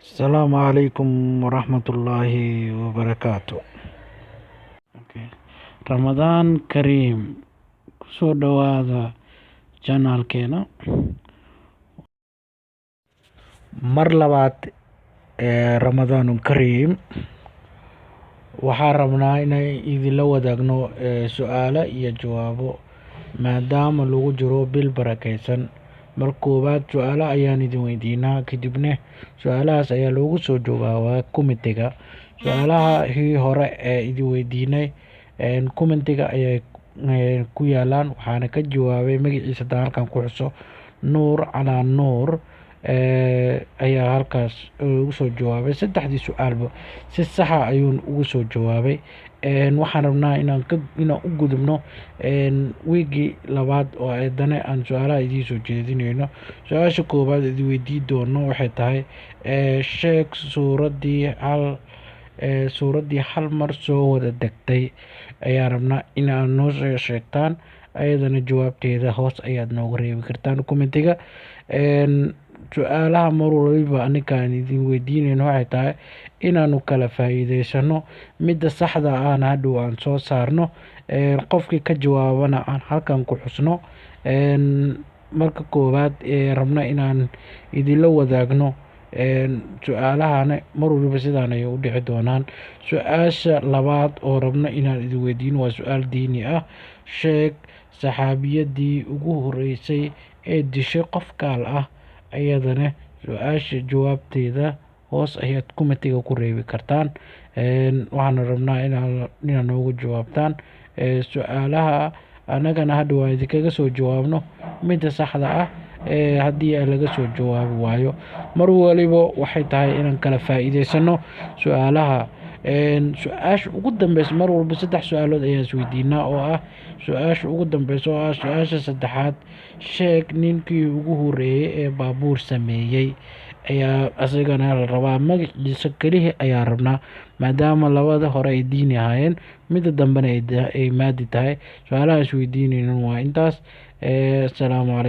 Asalaamu calaykum waraxmatullaahi wabarakaatu. Ramadaan Kariim. Kusoo dhawaada channelkeena. Mar labaad Ramadaanun Kariim. Waxaan rabnaa inay idinla wadaagno su'aalo iyo jawaabo maadaama lagu jiro bil barakeysan. Mar koowaad su'aalo ayaan idin weydiinaa, kadibna su'aalahaas ayaa loogu soo jawaabaa commentiga. Su'aalahii hore ee idin weydiinay commentiga ayay ku yaalaan, waxaana ka jawaabay magaciisa haddaan halkan ku xuso Nuur calaa Nuur ayaa halkaas ugu soo jawaabay. Saddexdii su'aalba si saxa ayuun ugu soo jawaabay. Waxaan rabnaa inaan u gudubno wiigii labaad oo haddana aan su'aalaha idiin soo jeedinayno. Su-aasha koowaad idin weydiin doono waxay tahay sheeg suuraddii hal mar soo wada degtay. Ayaan rabnaa inaad noo soo sheegtaan, ayadana jawaabteeda hoos ayaad noogu reebi kartaan commentiga. Su'aalaha mar waliba anigaan idin weydiinayno waxay tahay inaanu kala faa'iidaysano, midda saxda ahna hadhow aan soo saarno, qofkii ka jawaabana aan halkan ku xusno. Marka koowaad rabna inaan idinla wadaagno su'aalahana mar waliba sidaan ayay u dhici doonaan. Su-aasha labaad oo rabna inaan idin weydiino waa su'aal diini ah. Sheeg saxaabiyadii ugu horeysay ee dishay qof gaal ah. Ayadana su-aasha jawaabteeda hoos ayaad commentiga ku reebi kartaan. Waxaan rabnaa inaad noogu jawaabtaan su'aalaha, annagana hadhow aan idinkaga soo jawaabno midda saxda ah haddii laga soo jawaabi waayo. Mar waliba waxay tahay inaan kala faa'iidaysano su'aalaha. Su-aasha ugu dambeysa mar walba 3 su'aalood ayaan isweydiinaa oo ah su-aasha ugu dambeysa oo ah su-aasha saddexaad. Sheeg ninkii ugu horeeyay ee baabuur sameeyay. Ayaa asagana la rabaa magaciisa kaliya ayaan rabnaa, maadaama labada hore ay diini ahaayeen, midda dambena ay maadi tahay. Su'aalaha isweydiinayno waa intaas. Assalaamu calaykum.